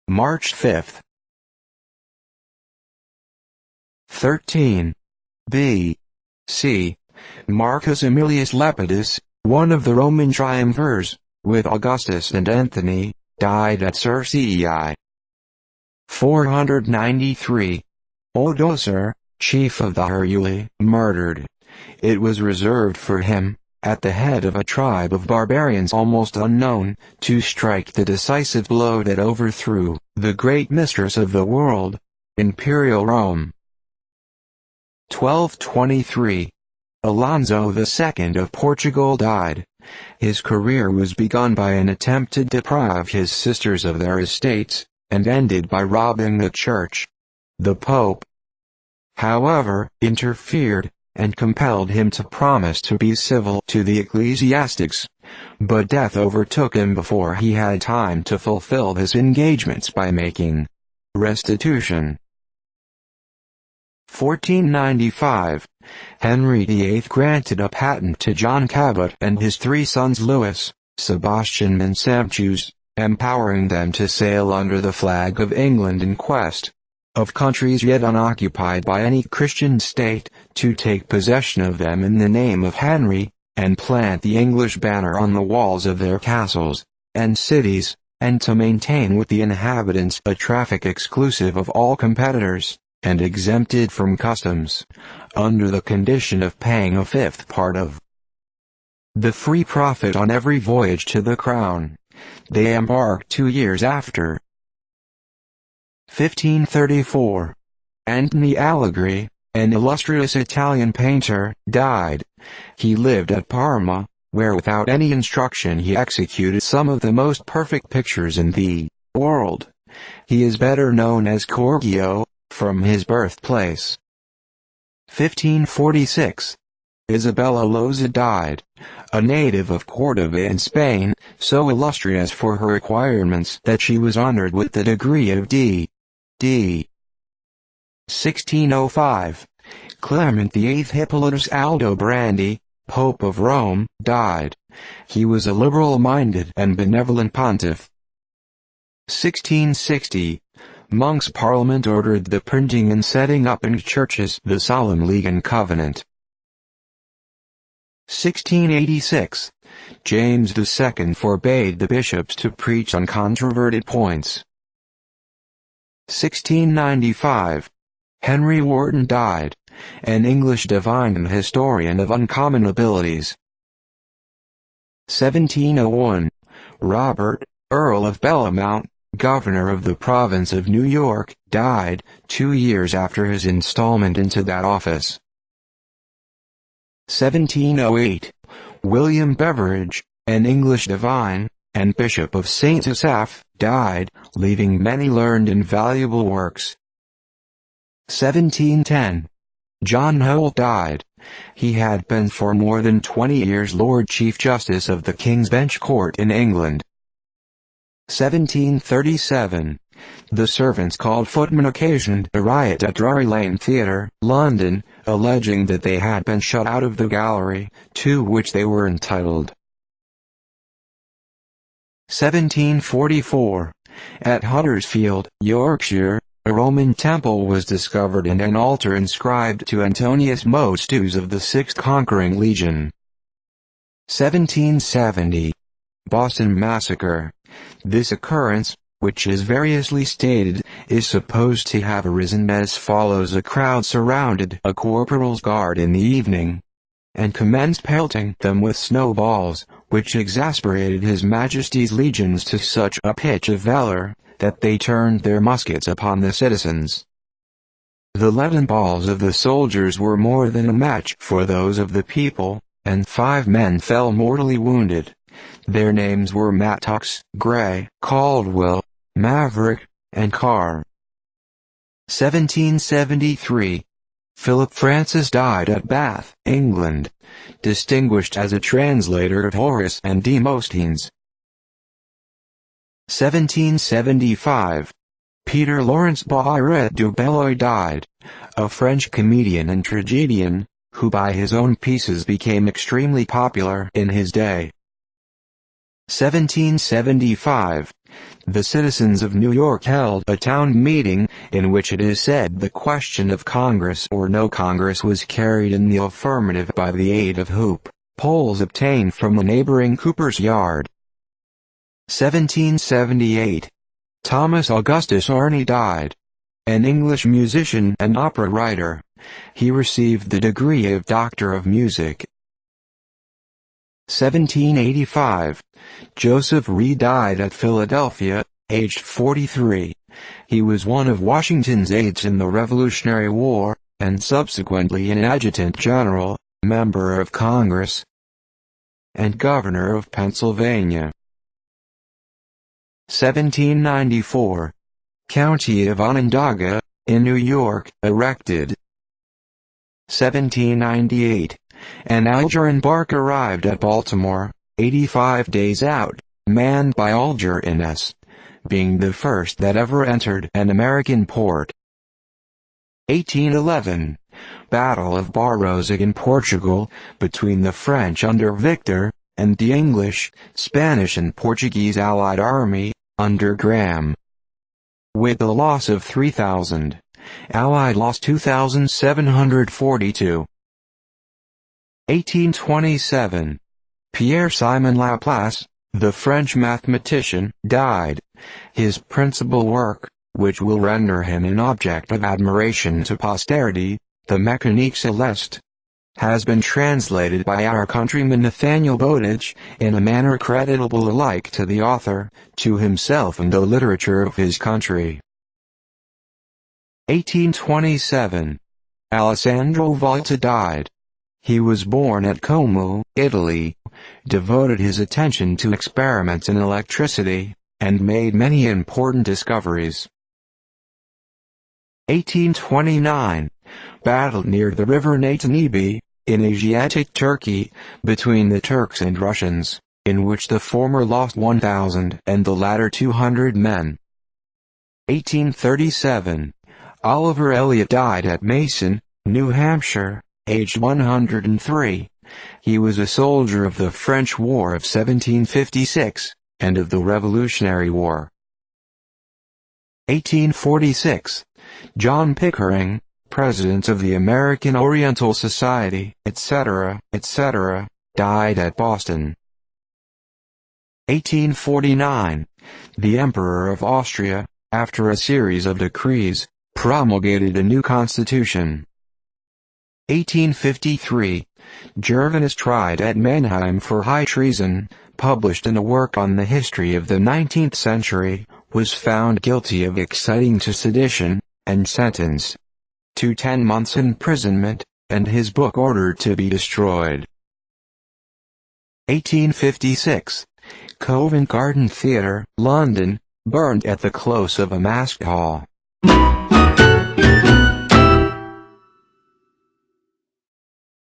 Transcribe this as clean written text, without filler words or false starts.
March 5. 13. B.C. Marcus Aemilius Lepidus, one of the Roman triumvirs, with Augustus and Anthony, died at Circeii. 493. Odoacer, chief of the Heruli, murdered. It was reserved for him, at the head of a tribe of barbarians almost unknown, to strike the decisive blow that overthrew the great mistress of the world, Imperial Rome. 1223. Alonso II of Portugal died. His career was begun by an attempt to deprive his sisters of their estates, and ended by robbing the church. The Pope, however, interfered, and compelled him to promise to be civil to the ecclesiastics, but death overtook him before he had time to fulfill his engagements by making restitution. 1495. Henry VIII granted a patent to John Cabot and his three sons Louis, Sebastian and Sanchez, empowering them to sail under the flag of England in quest of countries yet unoccupied by any Christian state, to take possession of them in the name of Henry, and plant the English banner on the walls of their castles and cities, and to maintain with the inhabitants a traffic exclusive of all competitors, and exempted from customs, under the condition of paying a fifth part of the free profit on every voyage to the crown. They embarked 2 years after. 1534. Antony Allegri, an illustrious Italian painter, died. He lived at Parma, where without any instruction he executed some of the most perfect pictures in the world. He is better known as Correggio, from his birthplace. 1546. Isabella Loza died. A native of Cordova in Spain, so illustrious for her acquirements that she was honored with the degree of D.D. 1605. Clement VIII Hippolytus Aldobrandi, Pope of Rome, died. He was a liberal-minded and benevolent pontiff. 1660. Monk's Parliament ordered the printing and setting up in churches the Solemn League and Covenant. 1686. James II forbade the bishops to preach on controverted points. 1695. Henry Wharton died, an English divine and historian of uncommon abilities. 1701. Robert, Earl of Bellamont, Governor of the Province of New York, died, 2 years after his installment into that office. 1708. William Beveridge, an English divine, and Bishop of St. Asaph, died, leaving many learned and valuable works. 1710. John Holt died. He had been for more than 20 years Lord Chief Justice of the King's Bench Court in England. 1737. The servants called footmen occasioned a riot at Drury Lane Theatre, London, alleging that they had been shut out of the gallery, to which they were entitled. 1744. At Huddersfield, Yorkshire, a Roman temple was discovered and an altar inscribed to Antonius Mostus of the 6th Conquering Legion. 1770. Boston Massacre. This occurrence, which is variously stated, is supposed to have arisen as follows: a crowd surrounded a corporal's guard in the evening, and commenced pelting them with snowballs, which exasperated His Majesty's legions to such a pitch of valor, that they turned their muskets upon the citizens. The leaden balls of the soldiers were more than a match for those of the people, and 5 men fell mortally wounded. Their names were Mattox, Gray, Caldwell, Maverick, and Carr. 1773. Philip Francis died at Bath, England, distinguished as a translator of Horace and Demosthenes. 1775. Peter Lawrence Barrett du Bellay died, a French comedian and tragedian, who by his own pieces became extremely popular in his day. 1775. The citizens of New York held a town meeting, in which it is said the question of Congress or no Congress was carried in the affirmative by the aid of hoop poles obtained from the neighboring cooper's yard. 1778. Thomas Augustus Arne died. An English musician and opera writer. He received the degree of Doctor of Music. 1785. Joseph Reed died at Philadelphia, aged 43. He was one of Washington's aides in the Revolutionary War, and subsequently an adjutant general, member of Congress, and governor of Pennsylvania. 1794. County of Onondaga, in New York, erected. 1798. An Algerine bark arrived at Baltimore, 85 days out, manned by Algerines, being the first that ever entered an American port. 1811. Battle of Barroso in Portugal, between the French under Victor, and the English, Spanish and Portuguese Allied Army, under Graham. With the loss of 3,000, Allied lost 2,742. 1827. Pierre-Simon Laplace, the French mathematician, died. His principal work, which will render him an object of admiration to posterity, the Mécanique Céleste, has been translated by our countryman Nathaniel Bowditch, in a manner creditable alike to the author, to himself and the literature of his country. 1827. Alessandro Volta died. He was born at Como, Italy, devoted his attention to experiments in electricity, and made many important discoveries. 1829. Battle near the river Natanibi, in Asiatic Turkey, between the Turks and Russians, in which the former lost 1,000 and the latter 200 men. 1837. Oliver Elliot died at Mason, New Hampshire, aged 103. He was a soldier of the French War of 1756, and of the Revolutionary War. 1846. John Pickering, President of the American Oriental Society, etc., etc., died at Boston. 1849. The Emperor of Austria, after a series of decrees, promulgated a new constitution. 1853. Gervinus tried at Mannheim for high treason, published in a work on the history of the 19th century, was found guilty of exciting to sedition, and sentenced to 10 months' imprisonment, and his book ordered to be destroyed. 1856. Covent Garden Theatre, London, burned at the close of a masked hall.